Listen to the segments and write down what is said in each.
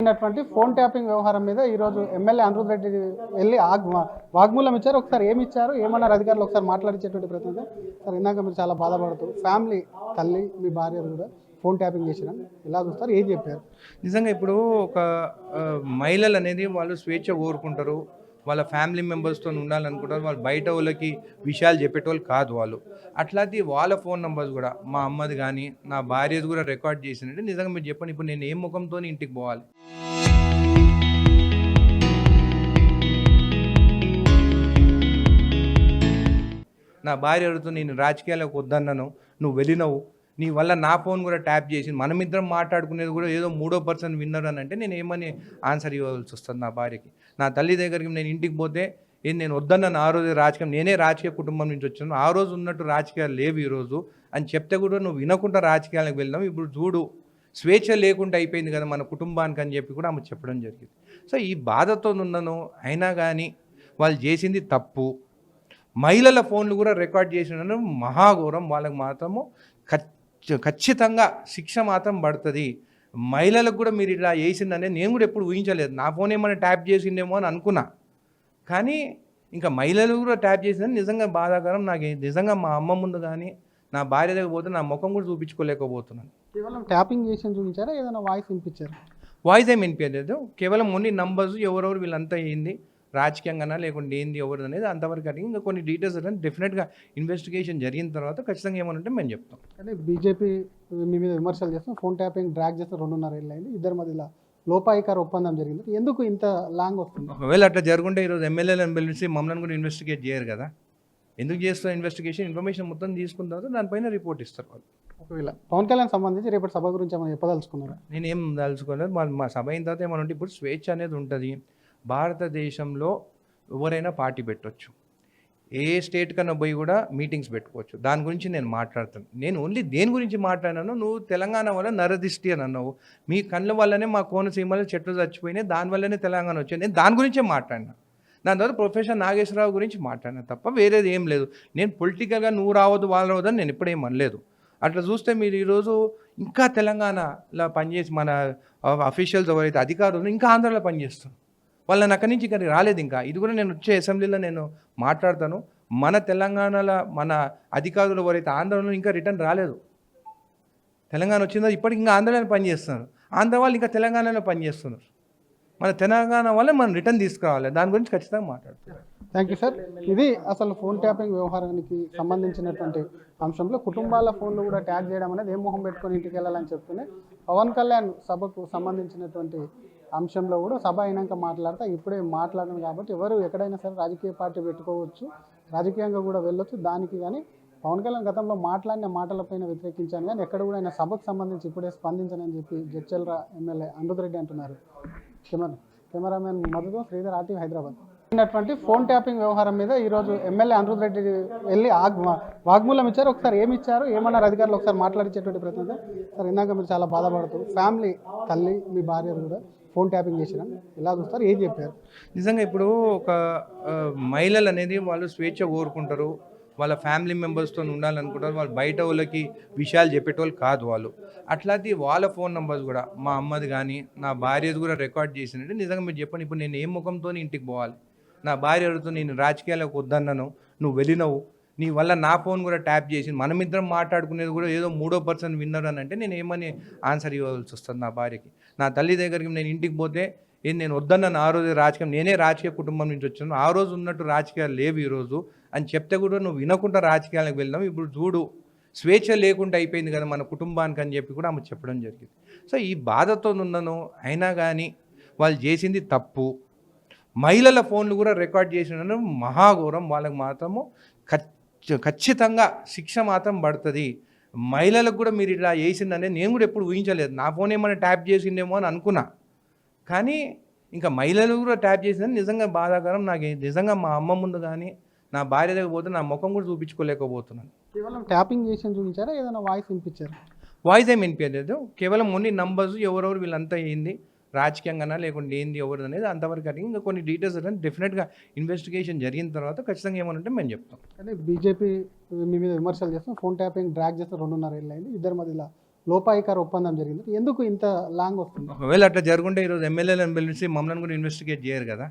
అయినటువంటి phone tapping వ్యవహారం మీద ఈరోజు ఎమ్మెల్యే అనిరుద్ రెడ్డి వెళ్ళి వాగ్మూలం ఇచ్చారు. ఒకసారి ఏమి ఇచ్చారు, ఏమన్నారు అధికారులు ఒకసారి మాట్లాడించేటువంటి ప్రయత్నం. సార్, ఇందాక మీరు చాలా బాధపడుతూ ఫ్యామిలీ తల్లి మీ భార్య కూడా ఫోన్ ట్యాపింగ్ చేసిన ఇలా చూస్తారు, ఏం చెప్పారు? నిజంగా ఇప్పుడు ఒక మహిళలు అనేది వాళ్ళు స్వేచ్ఛ కోరుకుంటారు, వాళ్ళ ఫ్యామిలీ మెంబర్స్తో ఉండాలనుకుంటారు, వాళ్ళు బయట వాళ్ళకి విషయాలు చెప్పేటోళ్ళు కాదు వాళ్ళు. అట్లాంటి వాళ్ళ ఫోన్ నెంబర్స్ కూడా మా అమ్మది కానీ నా భార్యది కూడా రికార్డ్ చేసినట్టు. నిజంగా మీరు చెప్పండి, ఇప్పుడు నేను ఏ ముఖంతో ఇంటికి పోవాలి? నా భార్య అడుగుతూ నేను రాజకీయాలకు వద్దన్నాను, నువ్వు వెళ్ళినవు, నీ వల్ల నా ఫోన్ కూడా ట్యాప్ చేసింది, మనమిద్దరం మాట్లాడుకునేది కూడా ఏదో మూడో పర్సన్ విన్నారు అని అంటే నేను ఏమని ఆన్సర్ ఇవ్వాల్సి వస్తుంది నా భార్యకి? నా తల్లి దగ్గరికి నేను ఇంటికి పోతే నేను వద్దన్నాను, ఆ రోజు రాజకీయం, నేనే రాజకీయ కుటుంబం నుంచి వచ్చాను, ఆ రోజు ఉన్నట్టు రాజకీయాలు లేవు ఈరోజు అని చెప్తే కూడా నువ్వు వినకుండా రాజకీయాలకు వెళ్ళావు, ఇప్పుడు చూడు స్వేచ్ఛ లేకుండా అయిపోయింది కదా మన కుటుంబానికి అని చెప్పి కూడా ఆమె చెప్పడం జరిగింది. సో ఈ బాధతో ఉన్నాను. అయినా కానీ వాళ్ళు చేసింది తప్పు. మహిళల ఫోన్లు కూడా రికార్డ్ చేసిన మహాఘోరం. వాళ్ళకి మాత్రము ఖచ్చితంగా శిక్ష మాత్రం పడుతుంది. మహిళలకు కూడా మీరు ఇలా చేసిందనే నేను కూడా ఎప్పుడు ఊహించలేదు. నా ఫోన్ ఏమైనా ట్యాప్ చేసిందేమో అని అనుకున్నా, కానీ ఇంకా మహిళలు కూడా ట్యాప్ చేసిందని నిజంగా బాధాకరం. నాకు నిజంగా మా అమ్మ ముందు కానీ నా భార్య దగ్గర పోతే నా ముఖం కూడా చూపించుకోలేకపోతున్నాను. కేవలం ట్యాపింగ్ చేసి చూపించారా, ఏదైనా వాయిస్ వినిపించారా? వాయిస్ ఏమి వినిపించలేదు, కేవలం ఓన్లీ నంబర్స్ ఎవరెవరు వీళ్ళంతా అయ్యింది, రాజకీయంగానా లేకుంటే ఏంది ఎవరు అనేది అంతవరకు అడిగి ఇంకా కొన్ని డీటెయిల్స్ అనేది డెఫినెట్గా ఇన్వెస్టిగేషన్ జరిగిన తర్వాత ఖచ్చితంగా ఏమనంటే మేము చెప్తాం. కానీ బీజేపీ మీ మీద విమర్శలు చేస్తాం, ఫోన్ ట్యాపింగ్ డ్రాగ్ చేస్తే 2.5 ఏళ్ళు అయింది, ఇద్దరి మధ్యలో లోపాయికార ఒప్పందం జరిగింది, ఎందుకు ఇంత లాంగ్ వస్తుంది? ఒకవేళ అట్లా జరుగుంటే ఈరోజు ఎమ్మెల్యేలను పిలిచి మమ్మల్ని కూడా ఇన్వెస్టిగేట్ చేయరు కదా. ఎందుకు చేస్తారు ఇన్వెస్టిగేషన్? ఇన్ఫర్మేషన్ మొత్తం తీసుకున్న తర్వాత దానిపైన రిపోర్ట్ ఇస్తారు వాళ్ళు. ఒకవేళ పవన్ కళ్యాణ్ సంబంధించి రేపటి సభ గురించి ఏమైనా చెప్పదలుచుకున్నారా? నేనేం దలుచుకోలేదు. మా సభ అయిన తర్వాత ఏమన్నా ఇప్పుడు స్వేచ్ఛ అనేది ఉంటుంది. భారతదేశంలో ఎవరైనా పార్టీ పెట్టవచ్చు, ఏ స్టేట్ కన్నా పోయి కూడా మీటింగ్స్ పెట్టుకోవచ్చు. దాని గురించి నేను మాట్లాడతాను. నేను ఓన్లీ దేని గురించి మాట్లాడినాను, నువ్వు తెలంగాణ వల్ల నరదిష్టి అని అన్నావు, మీ కళ్ళ వల్లనే మా కోనసీమలో చెట్లు చచ్చిపోయినాయి, దానివల్లనే తెలంగాణ వచ్చింది, నేను దాని గురించే మాట్లాడినా. దాని తర్వాత ప్రొఫెసర్ నాగేశ్వరరావు గురించి మాట్లాడినా తప్ప వేరేది ఏం లేదు. నేను పొలిటికల్గా నువ్వు రావద్దు వాళ్ళు రావద్దని నేను ఎప్పుడేం అనలేదు. అట్లా చూస్తే మీరు ఈరోజు ఇంకా తెలంగాణలో పనిచేసి మన అఫీషియల్స్ ఎవరైతే అధికారులు ఇంకా ఆంధ్రాలో పనిచేస్తారు, వాళ్ళని అక్కడి నుంచి ఇక్కడికి రాలేదు. ఇంకా ఇది కూడా నేను వచ్చే అసెంబ్లీలో నేను మాట్లాడతాను. మన తెలంగాణలో మన అధికారులు ఎవరైతే ఆంధ్రలో ఇంకా రిటర్న్ రాలేదు, తెలంగాణ వచ్చిందో ఇప్పటికి ఇంకా ఆంధ్రలో పనిచేస్తున్నారు, ఆంధ్ర వాళ్ళు ఇంకా తెలంగాణలో పనిచేస్తున్నారు. మన తెలంగాణ వల్ల మనం రిటర్న్ తీసుకురావాలి, దాని గురించి ఖచ్చితంగా మాట్లాడుతున్నాం. Thank you sir. ఇది అసలు ఫోన్ ట్యాపింగ్ వ్యవహారానికి సంబంధించినటువంటి అంశంలో కుటుంబాల ఫోన్లు కూడా ట్యాగ్ చేయడం అనేది ఏం మొహం పెట్టుకొని ఇంటికి వెళ్ళాలని చెప్తూనే పవన్ కళ్యాణ్ సభకు సంబంధించినటువంటి అంశంలో కూడా సభ అయినాక మాట్లాడతా, ఇప్పుడే మాట్లాడను కాబట్టి ఎవరు ఎక్కడైనా సరే రాజకీయ పార్టీ పెట్టుకోవచ్చు, రాజకీయంగా కూడా వెళ్ళొచ్చు. దానికి కానీ పవన్ కళ్యాణ్ గతంలో మాట్లాడిన మాటలపైన వ్యతిరేకించాను, కానీ ఎక్కడ కూడా ఆయన సభకు సంబంధించి ఇప్పుడే స్పందించనని చెప్పి జడ్చల్రా ఎమ్మెల్యే అనిరుద్ రెడ్డి అంటున్నారు. కెమెరామెన్ మధుతో శ్రీధర్, RTV, హైదరాబాద్. అయినటువంటి ఫోన్ ట్యాపింగ్ వ్యవహారం మీద ఈరోజు ఎమ్మెల్యే అనిరుద్ రెడ్డి వెళ్ళి వాగ్మూలం ఇచ్చారు. ఒకసారి ఏమి ఇచ్చారు, ఏమన్నారు అధికారులు ఒకసారి మాట్లాడించేటువంటి ప్రయత్నం. సార్, ఇందాక మీరు చాలా బాధపడుతూ ఫ్యామిలీ తల్లి మీ భార్య కూడా ఫోన్ ట్యాపింగ్ చేసిన ఇలా చూస్తారు, ఏం చెప్పారు? నిజంగా ఇప్పుడు ఒక మహిళలు అనేది వాళ్ళు స్వేచ్ఛ కోరుకుంటారు, వాళ్ళ ఫ్యామిలీ మెంబర్స్తో ఉండాలనుకుంటారు, వాళ్ళు బయట వాళ్ళకి విషయాలు చెప్పేటోళ్ళు కాదు వాళ్ళు. అట్లాంటి వాళ్ళ ఫోన్ నెంబర్స్ కూడా మా అమ్మది కానీ నా భార్యది కూడా రికార్డ్ చేసినట్టు. నిజంగా మీరు చెప్పండి, ఇప్పుడు నేను ఏ ముఖంతో ఇంటికి పోవాలి? నా భార్య అడుగుతూ నేను రాజకీయాలకు వద్దన్నాను, నువ్వు వెళ్ళినవు, నీ వల్ల నా ఫోన్ కూడా ట్యాప్ చేసింది, మనమిద్దరం మాట్లాడుకునేది కూడా ఏదో మూడో పర్సన్ విన్నారు అని అంటే నేను ఏమని ఆన్సర్ ఇవ్వాల్సి వస్తుంది నా భార్యకి? నా తల్లి దగ్గరికి నేను ఇంటికి పోతే నేను వద్దన్నాను, ఆ రోజు రాజకీయం, నేనే రాజకీయ కుటుంబం నుంచి వచ్చాను, ఆ రోజు ఉన్నట్టు రాజకీయాలు లేవు ఈరోజు అని చెప్తే కూడా నువ్వు వినకుండా రాజకీయాలకు వెళ్ళావు, ఇప్పుడు చూడు స్వేచ్ఛ లేకుండా అయిపోయింది కదా మన కుటుంబానికి అని చెప్పి కూడా ఆమె చెప్పడం జరిగింది. సో ఈ బాధతో ఉన్నాను. అయినా కానీ వాళ్ళు చేసింది తప్పు. మహిళల ఫోన్లు కూడా రికార్డ్ చేసిన మహాఘోరం. వాళ్ళకి మాత్రము ఖచ్చితంగా శిక్ష మాత్రం పడుతుంది. మహిళలకు కూడా మీరు ఇలా చేసిందనే నేను కూడా ఎప్పుడు ఊహించలేదు. నా ఫోన్ ఏమైనా ట్యాప్ చేసిందేమో అని అనుకున్నా, కానీ ఇంకా మహిళలు కూడా ట్యాప్ చేసిందని నిజంగా బాధాకరం. నాకు నిజంగా మా అమ్మ ముందు కానీ నా భార్య దగ్గర పోతే నా ముఖం కూడా చూపించుకోలేకపోతున్నాను. కేవలం ట్యాపింగ్ చేసి చూపించారా, ఏదైనా వాయిస్ వినిపించారా? వాయిస్ ఏమి వినిపించలేదు, కేవలం ఓన్లీ నంబర్స్ ఎవరెవరు వీళ్ళంతా అయ్యింది, రాజకీయంగానా లేకుంటే ఏంది ఎవరు అనేది అంతవరకు అడిగి ఇంకా కొన్ని డీటెయిల్స్ అనేది డెఫినెట్గా ఇన్వెస్టిగేషన్ జరిగిన తర్వాత ఖచ్చితంగా ఏమనంటే మేము చెప్తాం. కానీ బీజేపీ మీ మీద విమర్శలు చేస్తాం, ఫోన్ ట్యాపింగ్ డ్రాగ్ చేస్తే 2.5 ఏళ్ళు అయింది, ఇద్దరి మధ్యలో లోపాయికార ఒప్పందం జరిగింది. ఎందుకు ఇంత లాంగ్ వస్తుంది? ఒకవేళ అట్లా జరుగుంటే ఈరోజు ఎమ్మెల్యేలను పిలిచి మమ్మల్ని కూడా ఇన్వెస్టిగేట్ చేయరు కదా.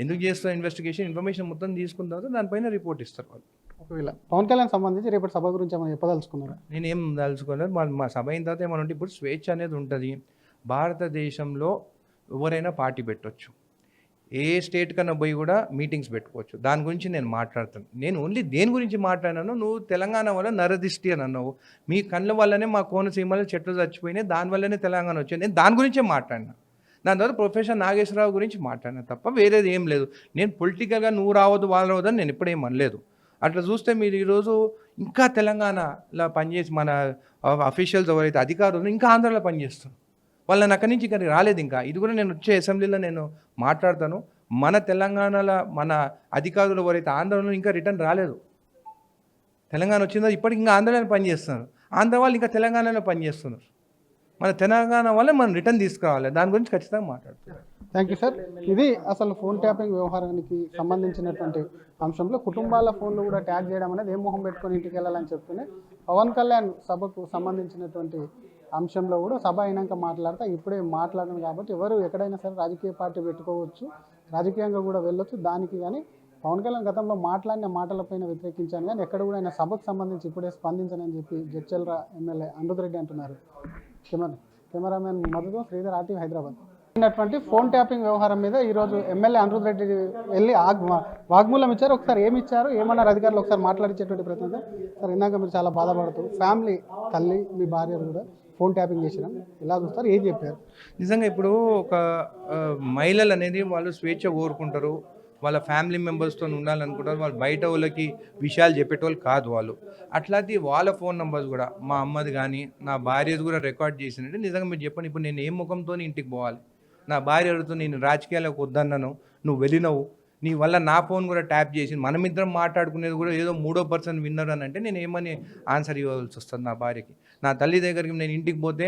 ఎందుకు చేస్తారు ఇన్వెస్టిగేషన్? ఇన్ఫర్మేషన్ మొత్తం తీసుకున్న తర్వాత దానిపైన రిపోర్ట్ ఇస్తారు వాళ్ళు. ఒకవేళ పవన్ కళ్యాణ్ సంబంధించి రేపటి సభ గురించి ఏమైనా చెప్పదలుచుకున్నారా? నేనేం తలుచుకోలేదు. మా సభ అయిన తర్వాత ఏమైనా ఉంటే ఇప్పుడు స్వేచ్ఛ అనేది ఉంటుంది. భారతదేశంలో ఎవరైనా పార్టీ పెట్టవచ్చు. ఏ స్టేట్ కన్నా పోయి కూడా మీటింగ్స్ పెట్టుకోవచ్చు. దాని గురించి నేను మాట్లాడతాను. నేను ఓన్లీ దేని గురించి మాట్లాడినాను, నువ్వు తెలంగాణ వల్ల నరదిష్టి అని అన్నావు. మీ కళ్ళ వల్లనే మా కోనసీమలో చెట్లు చచ్చిపోయినాయి, దానివల్లనే తెలంగాణ వచ్చింది. నేను దాని గురించే మాట్లాడినా. దాని తర్వాత ప్రొఫెసర్ నాగేశ్వరరావు గురించి మాట్లాడినా తప్ప వేరేది ఏం లేదు. నేను పొలిటికల్గా నువ్వు రావద్దు వాళ్ళు రావద్దని నేను ఎప్పుడేం అనలేదు. అట్లా చూస్తే మీరు ఈరోజు ఇంకా తెలంగాణలో పనిచేసి మన అఫీషియల్స్ ఎవరైతే అధికారులు ఇంకా ఆంధ్రాలో పనిచేస్తారు. వాళ్ళని అక్కడి నుంచి ఇక్కడికి రాలేదు. ఇంకా ఇది కూడా నేను వచ్చే అసెంబ్లీలో నేను మాట్లాడతాను. మన తెలంగాణలో మన అధికారులు ఎవరైతే ఆంధ్రలో ఇంకా రిటర్న్ రాలేదు. తెలంగాణ వచ్చిందో ఇప్పటికి ఇంకా ఆంధ్రలో పనిచేస్తున్నారు. ఆంధ్ర వాళ్ళు ఇంకా తెలంగాణలో పనిచేస్తున్నారు. మన తెలంగాణ వల్ల మనం రిటర్న్ తీసుకురావాలి. దాని గురించి ఖచ్చితంగా మాట్లాడుతున్నాను. Thank you sir. ఇది అసలు ఫోన్ ట్యాపింగ్ వ్యవహారానికి సంబంధించినటువంటి అంశంలో కుటుంబాల ఫోన్లు కూడా ట్యాగ్ చేయడం అనేది ఏం మొహం పెట్టుకొని ఇంటికి వెళ్ళాలని చెప్తూనే పవన్ కళ్యాణ్ సభకు సంబంధించినటువంటి అంశంలో కూడా సభ అయినాక మాట్లాడతా ఇప్పుడే మాట్లాడను కాబట్టి ఎవరు ఎక్కడైనా సరే రాజకీయ పార్టీ పెట్టుకోవచ్చు, రాజకీయంగా కూడా వెళ్ళొచ్చు. దానికి కానీ పవన్ కళ్యాణ్ గతంలో మాట్లాడిన మాటలపైన వ్యతిరేకించాను కానీ ఎక్కడ కూడా ఆయన సభకు సంబంధించి ఇప్పుడే స్పందించనని చెప్పి జడ్చల్రా ఎమ్మెల్యే అనిరుద్ రెడ్డి అంటున్నారు. కెమెరామెన్ మధుతో శ్రీధర్, ఆర్టీవీ, హైదరాబాద్. అయినటువంటి ఫోన్ ట్యాపింగ్ వ్యవహారం మీద ఈరోజు ఎమ్మెల్యే అనిరుద్ రెడ్డి వెళ్ళి వాగ్మూలం ఇచ్చారు. ఒకసారి ఏమి ఇచ్చారు, ఏమన్నారు అధికారులు ఒకసారి మాట్లాడించేటువంటి ప్రయత్నం సార్. ఇందాక మీరు చాలా బాధపడుతూ ఫ్యామిలీ తల్లి మీ భార్యలు కూడా ఫోన్ ట్యాపింగ్ చేసినాం ఇలా చూస్తారు, ఏం చెప్పారు? నిజంగా ఇప్పుడు ఒక మహిళలు అనేది వాళ్ళు స్వేచ్ఛ కోరుకుంటారు. వాళ్ళ ఫ్యామిలీ మెంబర్స్తో ఉండాలనుకుంటారు. వాళ్ళు బయట వాళ్ళకి విషయాలు చెప్పేటోళ్ళు కాదు వాళ్ళు. అట్లాంటి వాళ్ళ ఫోన్ నెంబర్స్ కూడా మా అమ్మది కానీ నా భార్యది కూడా రికార్డ్ చేసినట్టు. నిజంగా మీరు చెప్పండి, ఇప్పుడు నేను ఏ ముఖంతో ఇంటికి పోవాలి? నా భార్య అడుగుతూ నేను రాజకీయాలకు వద్దన్నాను, నువ్వు వెళ్ళినావు, నీ వల్ల నా ఫోన్ కూడా ట్యాప్ చేసి మనమిద్దరం మాట్లాడుకునేది కూడా ఏదో మూడో పర్సన్ విన్నర్ అని అంటే నేను ఏమని ఆన్సర్ ఇవ్వాల్సి వస్తుంది నా భార్యకి? నా తల్లి దగ్గరికి నేను ఇంటికి పోతే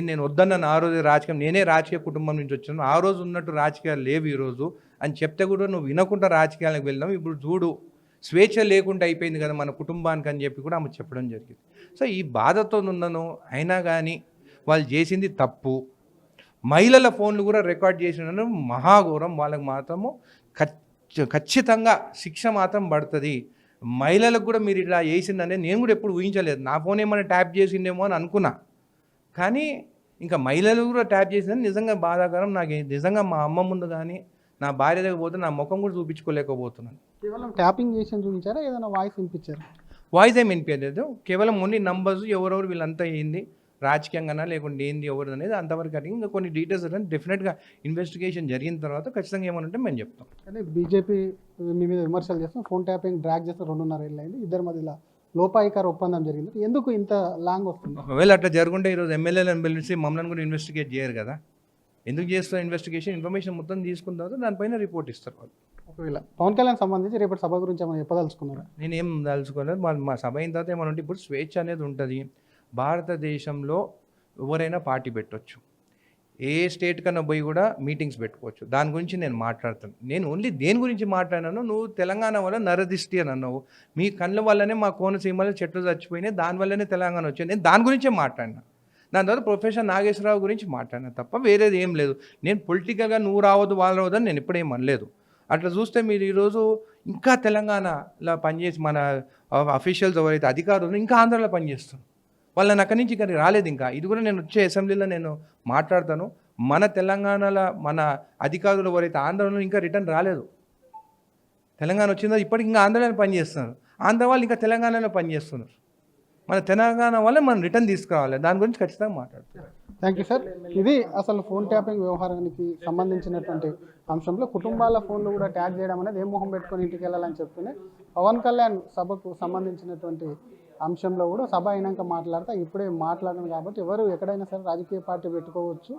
నేను వద్దన్నాను ఆ రోజు రాజకీయం, నేనే రాజకీయ కుటుంబం నుంచి వచ్చాను, ఆ రోజు ఉన్నట్టు రాజకీయాలు లేవు ఈరోజు అని చెప్తే కూడా నువ్వు వినకుండా రాజకీయాలకు వెళ్ళినావు. ఇప్పుడు చూడు స్వేచ్ఛ లేకుండా అయిపోయింది కదా మన కుటుంబానికి అని చెప్పి కూడా ఆమె చెప్పడం జరిగింది. సో ఈ బాధతో ఉన్నాను. అయినా కానీ వాళ్ళు చేసింది తప్పు. మహిళల ఫోన్లు కూడా రికార్డ్ చేసిన మహాఘోరం. వాళ్ళకి మాత్రము ఖచ్చితంగా శిక్ష మాత్రం పడుతుంది. మహిళలకు కూడా మీరు ఇలా చేసిందనే నేను కూడా ఎప్పుడు ఊహించలేదు. నా ఫోన్ ఏమైనా ట్యాప్ చేసిందేమో అని అనుకున్నా, కానీ ఇంకా మహిళలు కూడా ట్యాప్ చేసిందని నిజంగా బాధాకరం. నాకు నిజంగా మా అమ్మ ముందు కానీ నా భార్య దగ్గర పోతే నా ముఖం కూడా చూపించుకోలేకపోతున్నాను. కేవలం ట్యాపింగ్ చేసి చూపించారా, ఏదైనా వాయిస్ వినిపించారు? వాయిస్ ఏమి వినిపించలేదు. కేవలం ఓన్లీ నంబర్స్ ఎవరెవరు వీళ్ళంతా ఏంది రాజకీయంగానా లేకుంటే ఏంది ఎవరు అనేది అంతవరకు అడిగి ఇంకా కొన్ని డీటెయిల్స్ అంటే డెఫినెట్గా ఇన్వెస్టిగేషన్ జరిగిన తర్వాత ఖచ్చితంగా ఏమనంటే మేము చెప్తాం. కానీ బీజేపీ మీ మీద విమర్శలు చేస్తాం, ఫోన్ ట్యాపింగ్ డ్రాగ్ చేస్తే 2.5 ఏళ్ళు అయింది, ఇద్దరి మధ్యలో లోపాయికార ఒప్పందం జరిగింది. ఎందుకు ఇంత లాంగ్ వస్తుంది? ఒకవేళ అట్లా జరుగుంటే ఈరోజు ఎమ్మెల్యేలను పిలిచి మమ్మల్ని కూడా ఇన్వెస్టిగేట్ చేయరు కదా. ఎందుకు చేస్తారు ఇన్వెస్టిగేషన్? ఇన్ఫర్మేషన్ మొత్తం తీసుకున్న తర్వాత దానిపైన రిపోర్ట్ ఇస్తారు వాళ్ళు. ఒకవేళ పవన్ కళ్యాణ్ సంబంధించి రేపటి సభ గురించి ఏమైనా చెప్పదలుచుకున్నారా? నేనేం తలుచుకోలేదు. మా సభ అయిన తర్వాత ఏమైనా ఉంటే ఇప్పుడు స్వేచ్ఛ అనేది ఉంటుంది. భారతదేశంలో ఎవరైనా పార్టీ పెట్టవచ్చు. ఏ స్టేట్ కన్నా పోయి కూడా మీటింగ్స్ పెట్టుకోవచ్చు. దాని గురించి నేను మాట్లాడతాను. నేను ఓన్లీ దేని గురించి మాట్లాడినాను, నువ్వు తెలంగాణ వల్ల నరదిష్టి అని అన్నావు. మీ కళ్ళ వల్లనే మా కోనసీమలో చెట్లు చచ్చిపోయినాయి, దానివల్లనే తెలంగాణ వచ్చింది. నేను దాని గురించే మాట్లాడినా. దాని తర్వాత ప్రొఫెసర్ నాగేశ్వరరావు గురించి మాట్లాడినా తప్ప వేరేది ఏం లేదు. నేను పొలిటికల్గా నువ్వు రావద్దు వాళ్ళు రావద్దని నేను ఎప్పుడేం అనలేదు. అట్లా చూస్తే మీరు ఈరోజు ఇంకా తెలంగాణలో పనిచేసి మన అఫీషియల్స్ ఎవరైతే అధికారులు ఇంకా ఆంధ్రాలో పనిచేస్తారు. వాళ్ళని అక్కడి నుంచి ఇక్కడికి రాలేదు. ఇంకా ఇది కూడా నేను వచ్చే అసెంబ్లీలో నేను మాట్లాడతాను. మన తెలంగాణలో మన అధికారులు ఎవరైతే ఆంధ్రలో ఇంకా రిటర్న్ రాలేదు. తెలంగాణ వచ్చిందో ఇప్పటికి ఇంకా ఆంధ్రలో పనిచేస్తున్నారు. ఆంధ్ర వాళ్ళు ఇంకా తెలంగాణలో పనిచేస్తున్నారు. మన తెలంగాణ వల్ల మనం రిటర్న్ తీసుకురావాలి. దాని గురించి ఖచ్చితంగా మాట్లాడుతున్నాను. Thank you sir. ఇది అసలు ఫోన్ ట్యాపింగ్ వ్యవహారానికి సంబంధించినటువంటి అంశంలో కుటుంబాల ఫోన్లు కూడా ట్యాగ్ చేయడం అనేది ఏం మొహం పెట్టుకొని ఇంటికి వెళ్ళాలని చెప్తూనే పవన్ కళ్యాణ్ సభకు సంబంధించినటువంటి అంశంలో కూడా సభ అయినాక మాట్లాడతా ఇప్పుడే మాట్లాడను కాబట్టి ఎవరు ఎక్కడైనా సరే రాజకీయ పార్టీ పెట్టుకోవచ్చు,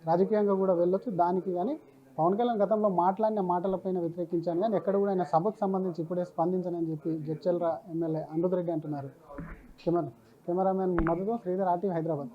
రాజకీయంగా కూడా వెళ్ళొచ్చు. దానికి కానీ పవన్ కళ్యాణ్ గతంలో మాట్లాడిన మాటలపైన వ్యతిరేకించాను కానీ ఎక్కడ కూడా ఆయన సభకు సంబంధించి ఇప్పుడే స్పందించనని చెప్పి జడ్చల్రా ఎమ్మెల్యే అనిరుద్ రెడ్డి అంటున్నారు. కెమెరామెన్ మధుతో శ్రీధర్, ఆర్టీవీ, హైదరాబాద్.